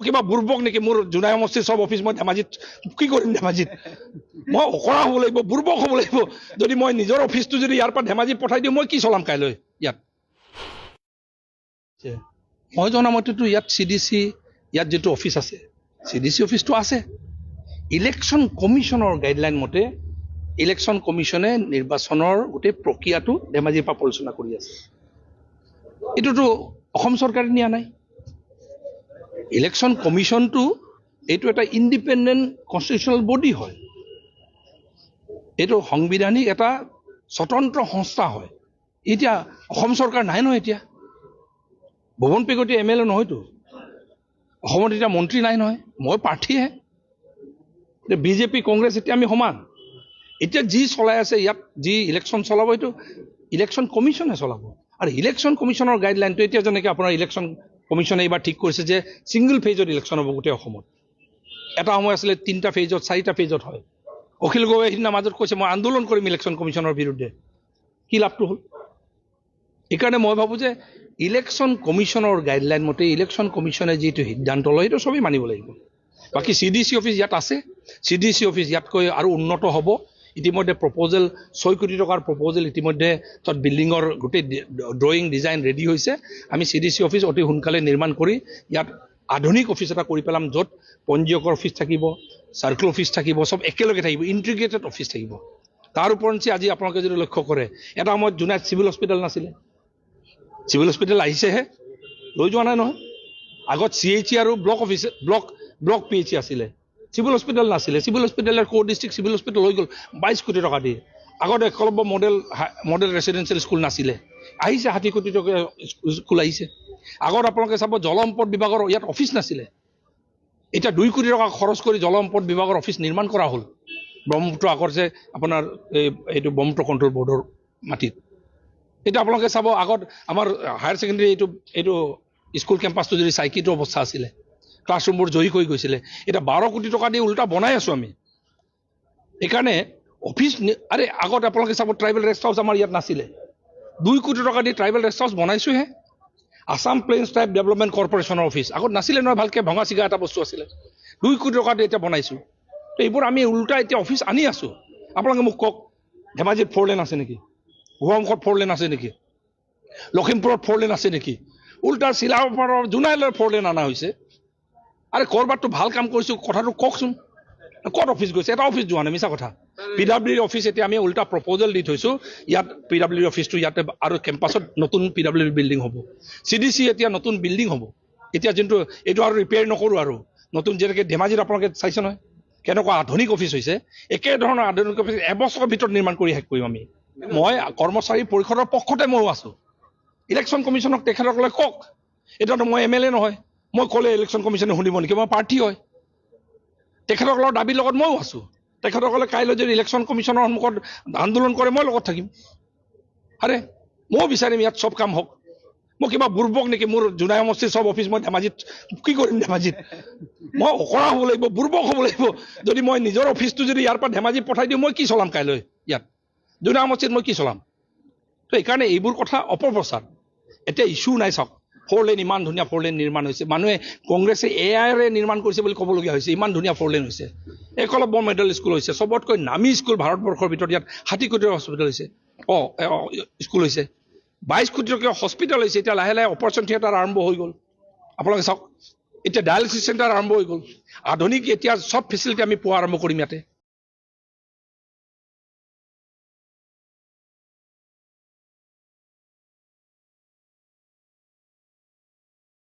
কিবা বুৰ্বক নেকি মোৰ জোনাই সমষ্টিৰ সব অফিস মই ধেমাজিত কি কৰিম ধেমাজিত মই অকৰা হ'ব লাগিব বুৰ্বক হ'ব লাগিব যদি মই নিজৰ অফিসটো যদি ইয়াৰ পৰা ধেমাজি পঠাই দিওঁ মই কি চলাম কাইলৈ ইয়াত মই জনামতেতো ইয়াত সিডিসি ইয়াত যেটো অফিস আছে সিডিসি অফিসটো আছে ইলেকশন কমিশনৰ গাইডলাইন মতে ইলেকশন কমিশনে নিৰ্বাচনৰ গোটেই প্ৰক্ৰিয়াটো ধেমাজিৰ পৰা পৰিচালনা কৰি আছে এটোতো অসম চৰকাৰে নিয়া নাই ইলেকশন কমিশনটো এইটো এটা ইন্ডিপেন্ডেন্ট কনস্টিটিউশনাল বডি হয় এইটো সংবিধানিক এটা স্বতন্ত্ৰ সংস্থা হয় এতিয়া অসম চৰকাৰ নাই নহয় এতিয়া ভুৱন পেগতি এমএলএ নহয়তো অসমত এতিয়া মন্ত্ৰী নাই নহয় মই প্ৰাৰ্থীহে বিজেপি কংগ্ৰেছ এতিয়া আমি সমান এতিয়া যি চলাই আছে ইয়াত যি ইলেকশন চলাব এইটো ইলেকশন কমিশনে চলাব আৰু ইলেকশন কমিশনৰ গাইডলাইনটো এতিয়া যেনেকৈ আপোনাৰ ইলেকশন কমিশনে এইবাৰ ঠিক কৰিছে যে সিঙ্গল ফেজত ইলেকশন হ'ব গোটেই অসমত এটা সময় আছিলে 3টা ফেজত 4টা ফেজত হয় অখিল গগৈ সিদিনা মাজত কৈছে মই আন্দোলন কৰিম ইলেকশন কমিশনৰ বিৰুদ্ধে কি লাভটো হ'ল এইকাৰণে মই ভাবো যে ইলেকশন কমিশনৰ গাইডলাইন মতে ইলেকশন কমিশনে যিটো সিদ্ধান্ত লয় সেইটো সবেই মানিব লাগিব বাকি সিডিসি অফিস ইয়াত আছে সিডিসি অফিস ইয়াতকৈ আৰু উন্নত হ'ব ইতিমধ্যে প্ৰপোজাল 6 কোটি টকাৰ প্ৰপোজাল ইতিমধ্যে তাত বিল্ডিঙৰ গোটেই ড্ৰয়িং ডিজাইন ৰেডি হৈছে আমি সিডিসি অফিস অতি সোনকালে নিৰ্মাণ কৰি ইয়াত আধুনিক অফিস এটা কৰি পেলাম য'ত পঞ্জীয়কৰ অফিস থাকিব সাৰ্কেল অফিস থাকিব সব একেলগে থাকিব ইন্টিগ্ৰেটেড অফিস থাকিব তাৰ ওপৰঞ্চি আজি আপোনালোকে যদি লক্ষ্য কৰে এটা সময়ত জুনাইত সিভিল হস্পিটেল নাছিলে সিভিল হস্পিটেল আহিছেহে লৈ যোৱা নাই নহয় আগত সিএইচি আৰু ব্লক অফিস ব্লক পিএইচি আছিলে সিভিল হস্পিটেল নাছিলে সিভিল হস্পিটেলৰ কোৰ ডিস্ট্ৰিক্ট সিভিল হস্পিটেল হৈ গ'ল 22 কোটি টকা দি আগত একলব্য মডেল ৰেসিডেন্সিয়েল স্কুল নাছিলে আহিছে 60 কোটি টকা স্কুল আহিছে আগত আপোনালোকে চাব জলসম্পদ বিভাগৰ ইয়াত অফিস নাছিলে এটা 2 কোটি টকা খৰচ কৰি জলসম্পদ বিভাগৰ অফিস নিৰ্মাণ কৰা হ'ল ব্ৰহ্মপুত্ৰ আগৰ যে আপোনাৰ এইটো ব্ৰহ্মপুত্ৰ কন্ট্ৰোল বোৰ্ডৰ মাটিত এটা আপোনালোকে চাব আগত আমাৰ হায়াৰ সেকেন্ডাৰী এইটো স্কুল কেম্পাসটো যদি সাইকিটো অৱস্থা আছিলে ক্লাছৰুমবোৰ জয়ী হৈ গৈছিলে এটা 12 কোটি টকা দি উল্টা বনাই আছো আমি এইকাৰণে অফিস আৰে আগত আপোনালোকে চাব ট্ৰাইবেল ৰেষ্ট হাউস আমাৰ ইয়াত নাছিলে 2 কোটি টকা দি ট্ৰাইবেল ৰেষ্ট হাউস বনাইছো হে আসাম প্লেইনছ ট্ৰাইব ডেভেলপমেন্ট কৰ্পোৰেচনৰ অফিস আগত নাছিলে নহয় ভালকে ভঙা চিগা এটা বস্তু আছিলে 2 কোটি টকা দি এটা বনাইছো তো এইবোৰ আমি উল্টা এতিয়া অফিস আনি আছো আপোনালোকে মোক কক ধেমাজিত 4 লেন আছে নেকি গোৱামুখত 4 লেন আছে নেকি লখিমপুৰত 4 লেন আছে নেকি উল্টা চিলাপাৰৰ জুনাইলৰ 4 লেন আনা হৈছে আৰে কৰবাৰটো ভাল কাম কৰিছো কথাটো ককচোন কত অফিস গৈছে এটা অফিস যোৱা নাই মিছা কথা পিডব্লিউডি অফিস এতিয়া আমি উল্টা প্ৰপোজাল দি থৈছো ইয়াত পিডব্লিউডি অফিসটো ইয়াতে আৰু কেম্পাসত নতুন পিডব্লিউডি বিল্ডিং হ'ব সিডিসি এতিয়া নতুন বিল্ডিং হ'ব এতিয়া যোনটো এইটো আৰু ৰিপেয়াৰ নকৰো আৰু নতুন যেনেকৈ ধেমাজিত আপোনালোকে চাইছে নহয় কেনেকুৱা আধুনিক অফিস হৈছে একে ধৰণৰ আধুনিক অফিস এবছৰৰ ভিতৰত নিৰ্মাণ কৰি শেষ কৰিম আমি মই কৰ্মচাৰী পৰিষদৰ পক্ষতে মই আছো ইলেকশন কমিশনক তেখেতসকলে কক এটাতো মই এমএলএ নহয় মই কলে ইলেকশন কমিশনে শুনিব নেকি মই প্ৰাৰ্থী হয় তেখেতসকলৰ দাবীৰ লগত মইও আছো তেখেতসকলে কাইলৈ যদি ইলেকশন কমিশনৰ সন্মুখত আন্দোলন কৰে মই লগত থাকিম আৰে মই বিচাৰিম ইয়াত সব কাম হওক মই কিবা বুৰ্বক নেকি মোৰ জোনাই সমষ্টিৰ সব অফিস মই ধেমাজিত কি কৰিম ধেমাজিত মই অকৰা হ'ব লাগিব বুৰ্বক হ'ব লাগিব যদি মই নিজৰ অফিসটো যদি ইয়াৰ পৰা ধেমাজি পঠাই দিওঁ মই কি চলাম কাইলৈ ইয়াত জোনাই সমষ্টিত মই কি চলাম তো এইকাৰণে এইবোৰ কথা অপপ্ৰচাৰ এতিয়া ইস্যু নাই চাওক 4 লেন ইমান ধুনীয়া 4 লেন নিৰ্মাণ হৈছে মানুহে কংগ্ৰেছে এআইৰে নিৰ্মাণ কৰিছে বুলি ক'বলগীয়া হৈছে ইমান ধুনীয়া 4 লেন হৈছে একলব্য মডেল স্কুল হৈছে সবতকৈ নামী স্কুল ভাৰতবৰ্ষৰ ভিতৰত ইয়াত 60 কোটি হস্পিটেল হৈছে স্কুল হৈছে 22 কোটি টকা হস্পিটেল হৈছে এতিয়া লাহে লাহে অপাৰেশ্যন থিয়েটাৰ আৰম্ভ হৈ গ'ল আপোনালোকে চাওক এতিয়া ডায়ালিচিছ চেণ্টাৰ আৰম্ভ হৈ গ'ল আধুনিক এতিয়া সব ফেচিলিটি আমি পোৱা আৰম্ভ কৰিম ইয়াতে